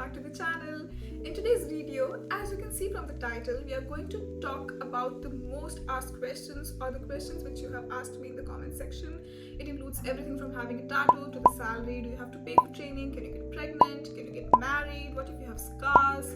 back to the channel. In today's video, as you can see from the title, we are going to talk about the most asked questions or the questions which you have asked me in the comment section. It includes everything from having a tattoo to the salary. Do you have to pay for training? Can you get pregnant? Can you get married? What if you have scars?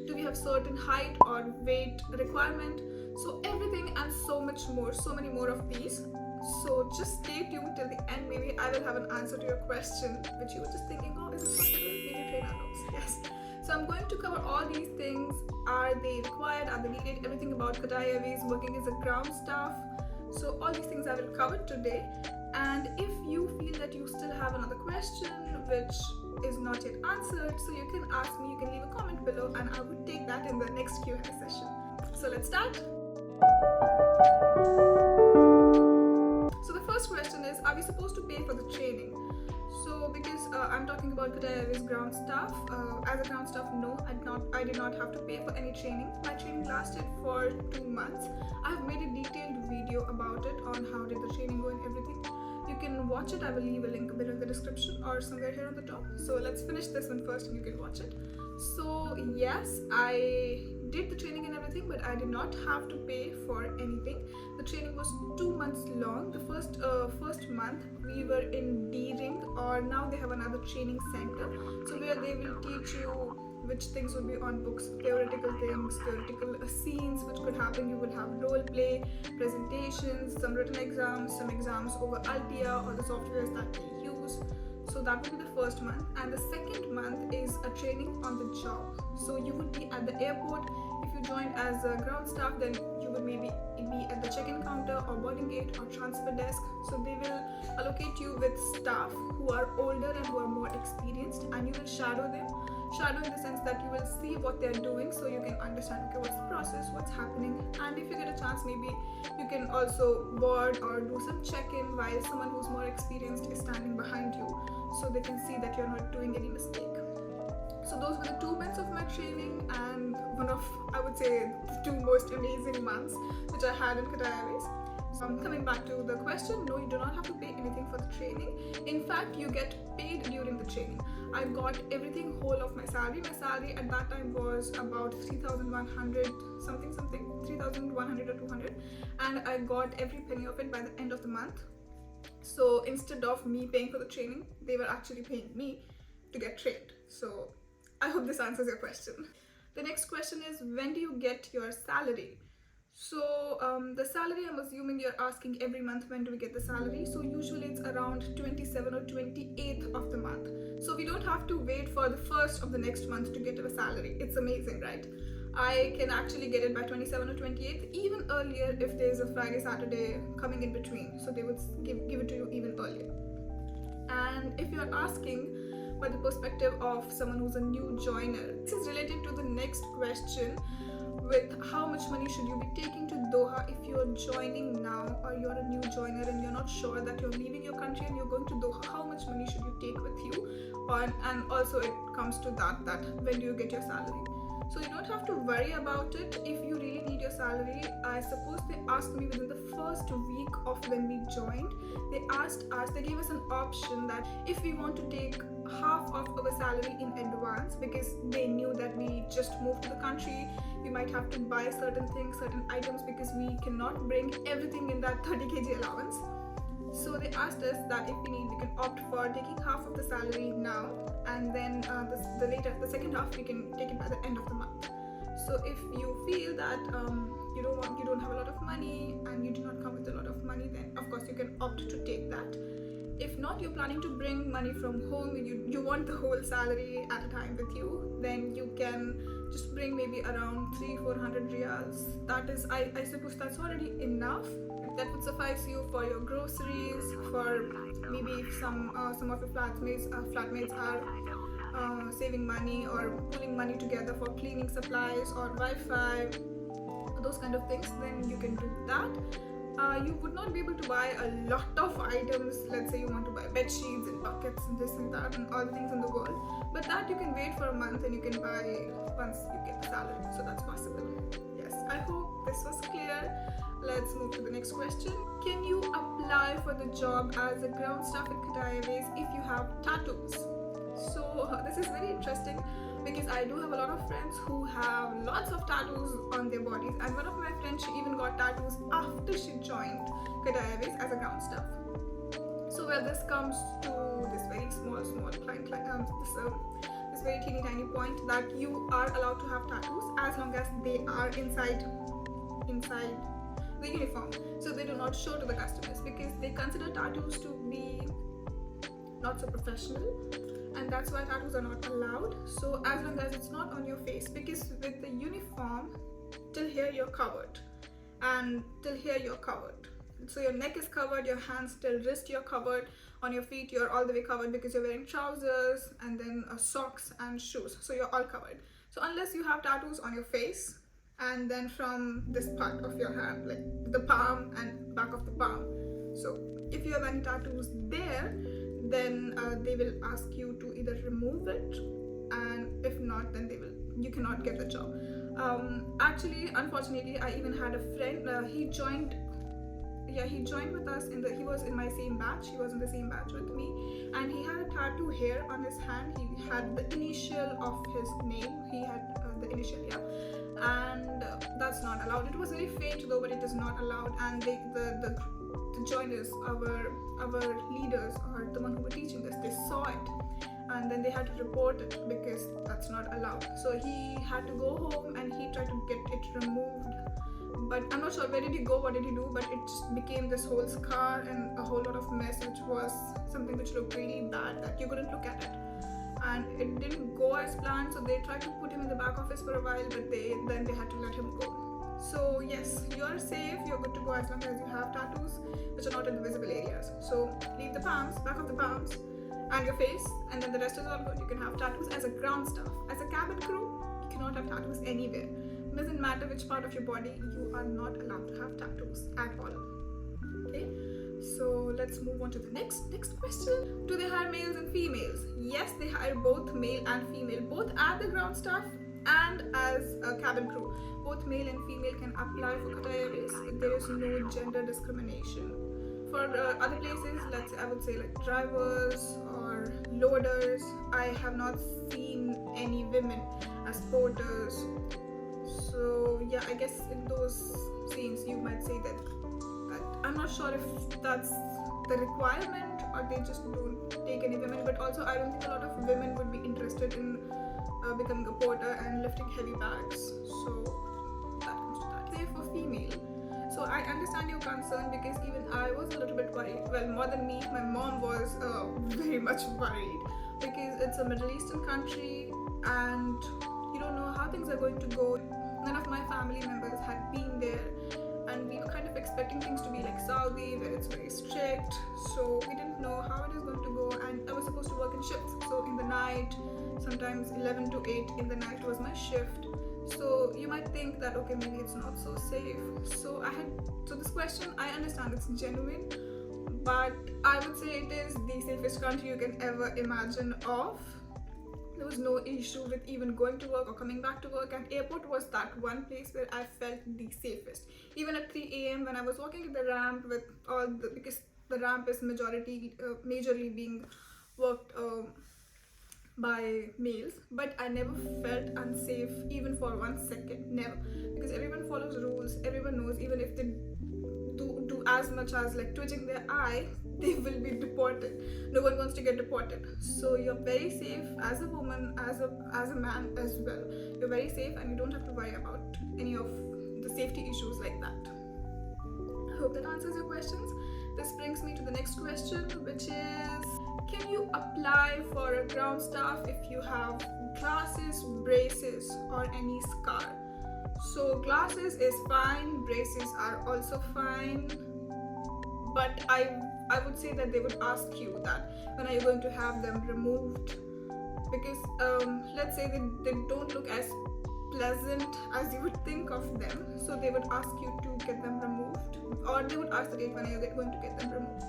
Do we have certain height or weight requirement? So everything and so much more, so many more of these. So just stay tuned till the end. Maybe I will have an answer to your question which you were just thinking, oh, is it possible? Maybe trainer knows. Yes. So I'm going to cover all these things. Are they required? Are they needed? Everything about Qatar Airways, working as a ground staff. So all these things I will cover today. And if you feel that you still have another question which is not yet answered, so you can ask me, you can leave a comment below and I will take that in the next Q&A session. So let's start. So the first question is, are we supposed to pay for the training? So because I'm talking about Qatar Airways ground staff, as a ground staff, no, I did not have to pay for any training. My training lasted for 2 months. I have made a detailed video about it on how did the training go and everything. You can watch it. I will leave a link below in the description or somewhere here on the top. So let's finish this one first and you can watch it. So yes, I did the training and everything, but I did not have to pay for anything. The training was 2 months long. The first month we were in D-Ring, or now they have another training center, so where they will teach you which things will be on books, theoretical things, theoretical scenes which could happen. You will have role play, presentations, some written exams, some exams over Altia or the softwares that we use. So that would be the first month, and the second month is a training on the job. So you would be at the airport. If you joined as a ground staff, then you would maybe be at the check-in counter or boarding gate or transfer desk. So they will allocate you with staff who are older and who are more experienced, and you will shadow them. Shadow in the sense that you will see what they're doing, so you can understand, okay, what's the process, what's happening. And if you get a chance, maybe you can also board or do some check-in while someone who's more experienced is standing behind you, so they can see that you're not doing any mistake. So those were the 2 months of my training, and one of, I would say, the 2 most amazing months which I had in Qatar Airways. Coming back to the question, no, you do not have to pay anything for the training. In fact, you get paid during the training. I got everything, whole of my salary. My salary at that time was about 3,100 something, 3,100 or 200, and I got every penny of it by the end of the month. So instead of me paying for the training, they were actually paying me to get trained. So I hope this answers your question. The next question is, when do you get your salary? So the salary, I'm assuming you're asking every month, when do we get the salary? So usually it's around 27th or 28th of the month. So we don't have to wait for the first of the next month to get our salary. It's amazing, right? I can actually get it by 27th or 28th, even earlier if there's a Friday, Saturday coming in between. So they would give it to you even earlier. And if you're asking by the perspective of someone who's a new joiner, this is related to the next question, with how much money should you be taking to Doha if you're joining now, or you're a new joiner and you're not sure that you're leaving your country and you're going to Doha. How much money should you take with you? And also it comes to that when do you get your salary? So you don't have to worry about it if you really need your salary. I suppose they asked me within the first week of when we joined. They gave us an option that if we want to take half of our salary in advance, because they knew that we just moved to the country, we might have to buy certain things, certain items, because we cannot bring everything in that 30 kg allowance. So they asked us that if we need, we can opt for taking half of the salary now, and then the second half we can take it by the end of the month. So if you feel that you don't have a lot of money and you do not come with a lot of money, then of course you can opt to take that. If not, you're planning to bring money from home, you want the whole salary at a time with you, then you can just bring maybe around 300-400 riyals. That is, I suppose that's already enough. That would suffice you for your groceries, for maybe if some of your flatmates are saving money or pulling money together for cleaning supplies or Wi-Fi, those kind of things, then you can do that. You would not be able to buy a lot of items. Let's say you want to buy bed sheets and buckets and this and that and all the things in the world, but that you can wait for a month and you can buy once you get the salary. So that's possible. Yes, I hope this was clear. Let's move to the next question. Can you apply for the job as a ground staff in Qatar Airways if you have tattoos? So this is very interesting. because I do have a lot of friends who have lots of tattoos on their bodies, and one of my friends, she even got tattoos after she joined Qatar Airways as a ground staff. So where this comes to this very small this very teeny tiny point, that you are allowed to have tattoos as long as they are inside the uniform, so they do not show to the customers, because they consider tattoos to be not so professional, and that's why tattoos are not allowed. So as long as it's not on your face, because with the uniform, till here you're covered, and till here you're covered. So your neck is covered, your hands till wrist you're covered, on your feet you're all the way covered because you're wearing trousers and then socks and shoes, so you're all covered. So unless you have tattoos on your face, and then from this part of your hand, like the palm and back of the palm, so if you have any tattoos there, then they will ask you to either remove it, and if not, then you cannot get the job. Actually, unfortunately, I even had a friend, he joined with us he was in my same batch, he was in the same batch with me, and he had a tattoo here on his hand. He had the initial of his name, he had the initial, and that's not allowed. It was very faint though, but it is not allowed, and the joiners, our leaders, or the one who were teaching us, they saw it, and then they had to report it because that's not allowed. So he had to go home and he tried to get it removed, but I'm not sure where did he go, what did he do, but it just became this whole scar and a whole lot of mess, which was something which looked really bad that you couldn't look at it, and it didn't go as planned. So they tried to put him in the back office for a while, but then they had to let him go. So yes, you're safe, you're good to go as long as you have tattoos which are not in the visible areas. So leave the palms, back of the palms, and your face, and then the rest is all good. You can have tattoos as a ground staff. As a cabin crew, you cannot have tattoos anywhere. It doesn't matter which part of your body, you are not allowed to have tattoos at all. Okay, so let's move on to the next question. Do they hire males and females? Yes, they hire both male and female, both at the ground staff and as a cabin crew. Both male and female can apply for Qatar Airways. There is no gender discrimination. For other places, I would say like drivers or loaders, I have not seen any women as porters. So yeah, I guess in those scenes you might say that I'm not sure if that's the requirement or they just don't take any women, but also I don't think a lot of women would be interested in becoming a porter and lifting heavy bags. So that comes to that. Say for female, so I understand your concern, because even I was a little bit worried. Well, more than me, my mom was very much worried, because it's a Middle Eastern country and you don't know how things are going to go. None of my family members had been there, and we were kind of expecting things to be like Saudi, where it's very strict. So we didn't know how it is going to go, and I was supposed to work in shifts. So in the night, sometimes 11 to 8 in the night was my shift. So you might think that okay, maybe it's not so safe. So this question, I understand it's genuine, but I would say it is the safest country you can ever imagine of. There was no issue with even going to work or coming back to work, and airport was that one place where I felt the safest. Even at 3 a.m. when I was walking at the ramp with because the ramp is majorly being worked by males, but I never felt unsafe even for 1 second, never, because everyone follows rules. Everyone knows, even if they do as much as like twitching their eye, they will be deported. No one wants to get deported. So you're very safe as a woman, as a man as well. You're very safe, and you don't have to worry about any of the safety issues like that. I hope that answers your questions. This brings me to the next question, which is, can you apply for a ground staff if you have glasses, braces, or any scar? So glasses is fine, braces are also fine, but I would say that they would ask you that when are you going to have them removed, because let's say they don't look as pleasant as you would think of them, so they would ask you to get them removed, or they would ask the date when you're going to get them removed.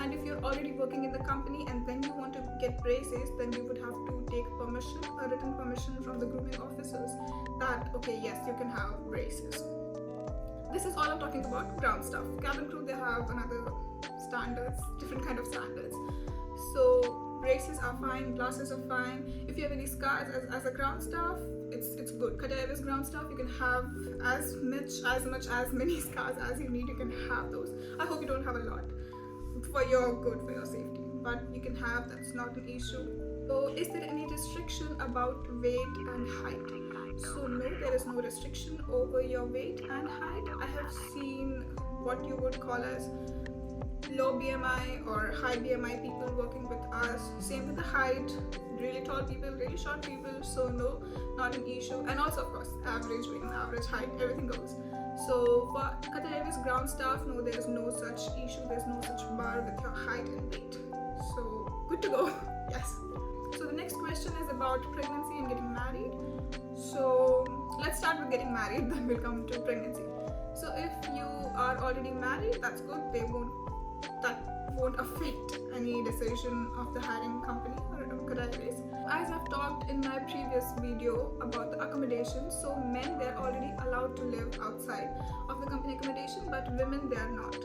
And if you're already working in the company and then you want to get braces, then you would have to take permission, a written permission from the grooming officers that okay, yes, you can have braces. This is all I'm talking about ground staff. Cabin crew, they have another standards, different kind of standards. So braces are fine, glasses are fine. If you have any scars as a ground staff, it's good. Qatar Airways ground staff, you can have as many scars as you need. You can have those. I hope you don't have a lot, for your good, for your safety, but you can have, that's not an issue. So is there any restriction about weight and height? So no, there is no restriction over your weight and height. I have seen what you would call as low BMI or high BMI people working with us. Same with the height, really tall people, really short people. So no, not an issue. And also of course average weight and average height, everything goes. So for Qatar Airways ground staff, no, there is no such issue. There's no such bar with your height and weight. So good to go. Yes. So the next question is about pregnancy and getting married. So let's start with getting married, then we'll come to pregnancy. So if you are already married, that's good. That won't affect any decision of the hiring company or Qatar Airways. As I've talked in my previous video about the accommodation, so men, they're already allowed to live outside of the company accommodation, but women, they are not.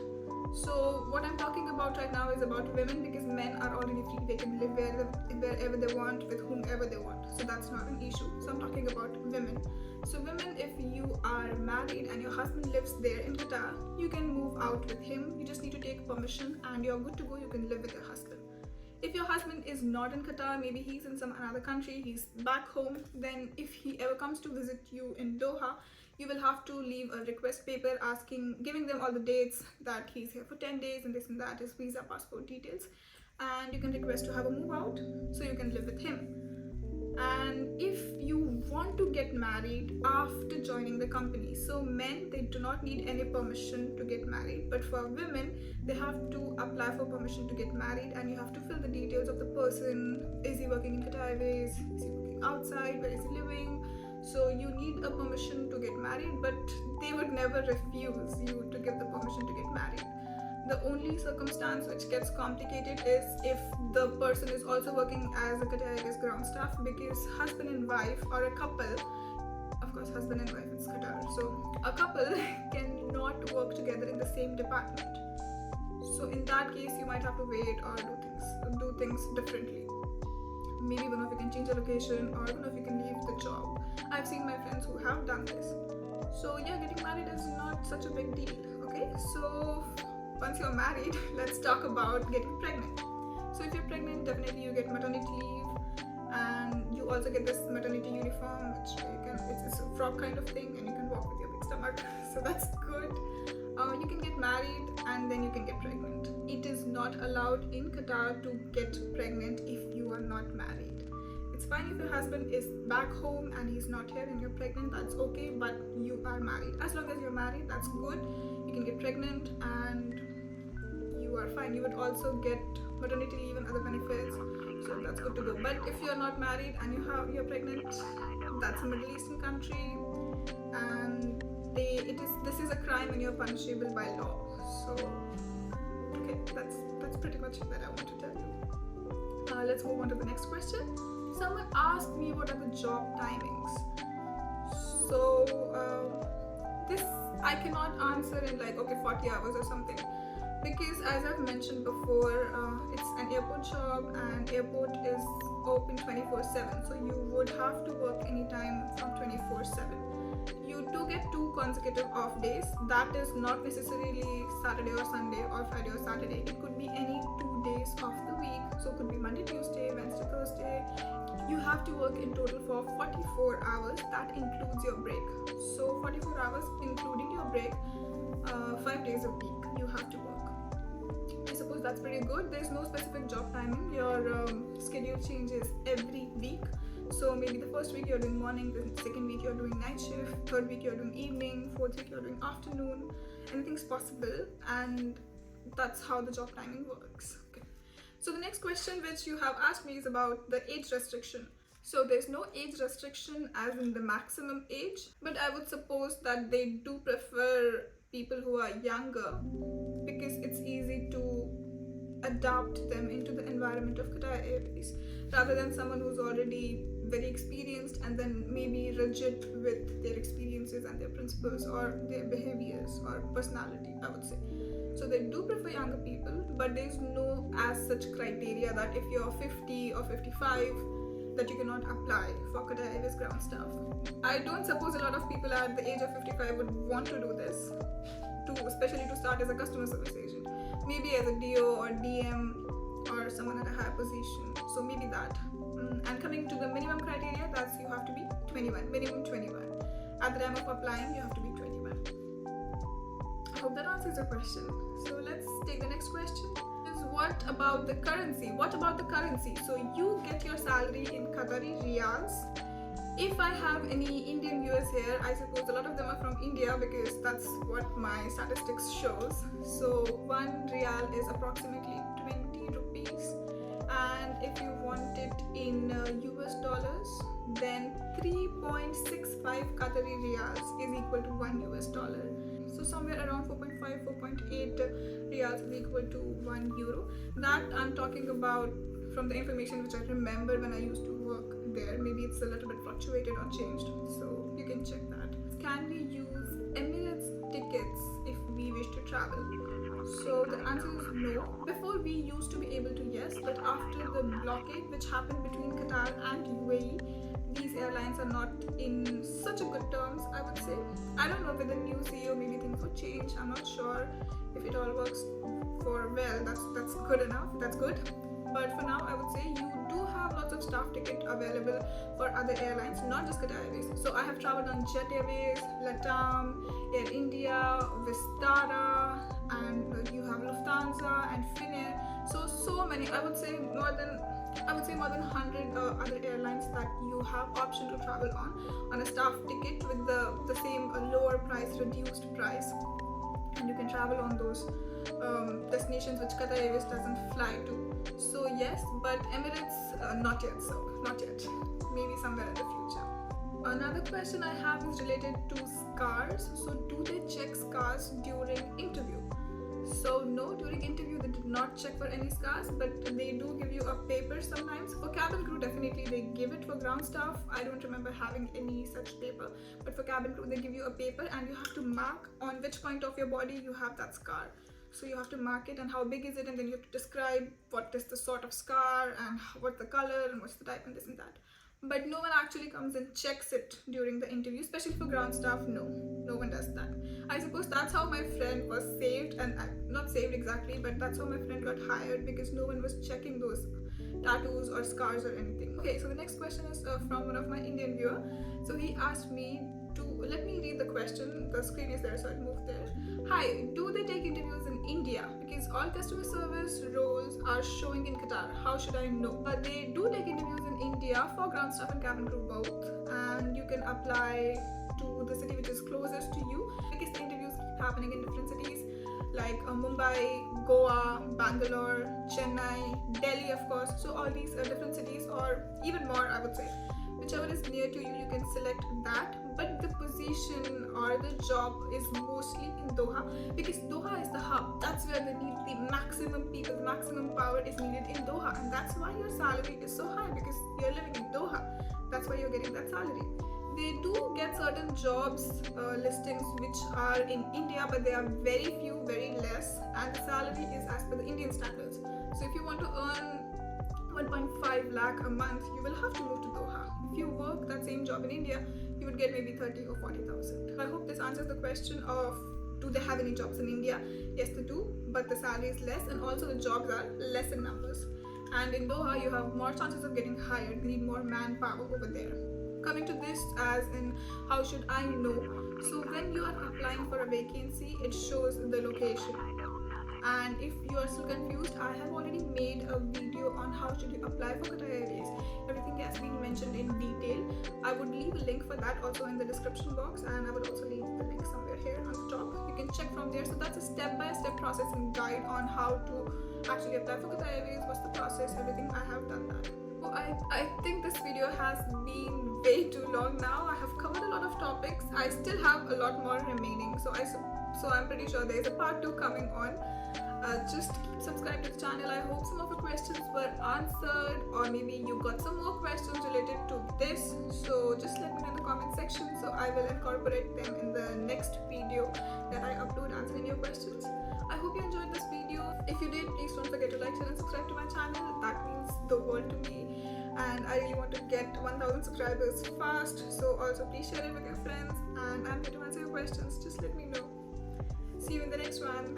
So what I'm talking about right now is about women, because men are already free. They can live wherever they want, with whomever they want. So that's not an issue. So I'm talking about women. So women, if you are married and your husband lives there in Qatar, you can move out with him. You just need to take permission and you're good to go. You can live with your husband. If your husband is not in Qatar, maybe he's in some another country, he's back home, then if he ever comes to visit you in Doha, you will have to leave a request paper giving them all the dates that he's here for 10 days and this and that, his visa, passport details, and you can request to have a move out so you can live with him. And if you want to get married after joining the company, so men, they do not need any permission to get married, but for women, they have to apply for permission to get married, and you have to fill the details of the person. Is he working in Qatar Airways? Is he working outside? Where is he living? So you need a permission to get married, but they would never refuse you to give the permission to get married. The only circumstance which gets complicated is if the person is also working as a Qatar Airways ground staff, because husband and wife or a couple, of course husband and wife, it's Qatar, so a couple cannot work together in the same department. So in that case, you might have to wait or do things differently. Maybe one of you can change the location, or one of you can leave the job. I've seen my friends who have done this. So yeah, getting married is not such a big deal. Okay, so once you're married, let's talk about getting pregnant. So if you're pregnant, definitely you get maternity leave, and you also get this maternity uniform, which it's a frock kind of thing, and you can walk with your big stomach. So that's good. You can get married and then you can get pregnant. It is not allowed in Qatar to get pregnant if you are not married. It's fine if your husband is back home and he's not here and you're pregnant, that's okay, but you are married. As long as you're married, that's good. You can get pregnant and you are fine. You would also get maternity leave and other benefits, so that's good to go. But if you're not married and you're pregnant, that's a Middle Eastern country, and this is a crime and you're punishable by law. So okay, that's pretty much that I want to tell you. Let's move on to the next question. Someone asked me what are the job timings. So this I cannot answer in like 40 hours or something, because as I've mentioned before, it's an airport job and airport is open 24/7, so you would have to work anytime from 24/7. You do get 2 consecutive off days. That is not necessarily Saturday or Sunday or Friday or Saturday. It could be any 2 days of the week. So it could be Monday, Tuesday, Wednesday, Thursday. You have to work in total for 44 hours. That includes your break. So 44 hours including your break, 5 days a week you have to work. I suppose that's pretty good. There's no specific job timing. Your schedule changes every week. So maybe the first week you're doing morning, the second week you're doing night shift, third week you're doing evening, fourth week you're doing afternoon. Anything's possible, and that's how the job timing works. Okay. So the next question which you have asked me is about the age restriction. So there's no age restriction as in the maximum age, but I would suppose that they do prefer people who are younger, because it's easy to adapt them into the environment of Qatar Airways. rather than someone who's already very experienced and then maybe rigid with their experiences and their principles or their behaviors or personality, I would say. So they do prefer younger people, but there's no as such criteria that if you're 50 or 55 that you cannot apply for Qatar Airways Ground staff. I don't suppose a lot of people at the age of 55 would want to do this, especially to start as a customer service agent. Maybe as a DO or DM or someone at a higher position. So maybe that. And coming to the minimum criteria, that's you have to be 21, minimum 21. At the time of applying, you have to be 21. I hope that answers your question. So let's take the next question. What about the currency? What about the currency? So you get your salary in Qatari riyals. If I have any Indian viewers here, I suppose a lot of them are from India because that's what my statistics shows. So 1 riyal is approximately 20 rupees, and if you want it in US dollars, then 3.65 Qatari riyals is equal to 1 US dollar. So somewhere around 4.5, 4.8 riyals is equal to 1 euro. That I'm talking about from the information which I remember when I used to work there. Maybe it's a little bit fluctuated or changed, so you can check that. Can we use Emirates tickets if we wish to travel? So the answer is no. Before we used to be able to, yes, but after the blockade which happened between Qatar and UAE, these airlines are not in such a good terms, I would say. I don't know, with the new CEO maybe things will change. I'm not sure if it all works for well. That's good enough. That's good. But for now, I would say you do have lots of staff ticket available for other airlines, not just Qatar Airways. So I have traveled on Jet Airways, Latam, Air India, Vistara, and you have Lufthansa and Finnair. So many. I would say more than 100 other airlines that you have option to travel on a staff ticket with the same lower price, reduced price, and you can travel on those destinations which Qatar Airways doesn't fly to. So yes, but Emirates not yet. So not yet. Maybe somewhere in the future. Another question I have is related to scars. So do they check scars during interview? So no, during interview they did not check for any scars, but they do give you a paper sometimes. For cabin crew, definitely they give it. For ground staff, I don't remember having any such paper, but for cabin crew they give you a paper and you have to mark on which point of your body you have that scar. So you have to mark it and how big is it, and then you have to describe what is the sort of scar and what's the color and what's the type and this and that. But no one actually comes and checks it during the interview, especially for ground staff. No one does that. I suppose that's how my friend was saved, and not saved exactly, but that's how my friend got hired, because no one was checking those tattoos or scars or anything. Okay, so the next question is from one of my Indian viewer. So he asked me to, let me read the question. The screen is there, so I'll move there. Hi, do they take interviews in India? Because all customer service roles are showing in Qatar. How should I know? But they do take interviews in India for ground staff and cabin crew both, and you can apply to the city which is closest to you, because the interviews keep happening in different cities like Mumbai, Goa, Bangalore, Chennai, Delhi, of course. So all these are different cities, or even more, I would say. Whichever is near to you, you can select that. But the position or the job is mostly in Doha, because Doha is the hub. That's where they need the maximum people, the maximum power is needed in Doha, and that's why your salary is so high, because you're living in Doha. That's why you're getting that salary. They do get certain jobs listings which are in India, but they are very few, very less, and the salary is as per the Indian standards. So if you want to earn 1.5 lakh a month, you will have to move to Doha. If you work that same job in India, you would get maybe 30 or 40,000. I hope this answers the question of, do they have any jobs in India? Yes, they do, but the salary is less, and also the jobs are less in numbers. And in Doha, you have more chances of getting hired. You need more manpower over there. Coming to this, as in how should I know? So when you are applying for a vacancy, it shows the location. And if you are still confused, I have already made a video on how should you apply for Qatar Airways. Everything has been mentioned in detail. I would leave a link for that also in the description box, and I would also leave the link somewhere here on the top. You can check from there. So that's a step-by-step process and guide on how to actually apply for Qatar Airways, what's the process, everything. I have done that. So I think this video has been way too long now. I have covered a lot of topics. I still have a lot more remaining. So I'm pretty sure there is a part 2 coming on. Just keep subscribed to the channel. I hope some of your questions were answered, or maybe you got some more questions related to this. So just let me know in the comment section, so I will incorporate them in the next video that I upload answering your questions. I hope you enjoyed this video. If you did, please don't forget to like, share and subscribe to my channel. That means the world to me, and I really want to get 1000 subscribers fast. So also please share it with your friends, and I'm here to answer your questions. Just let me know. See you in the next one.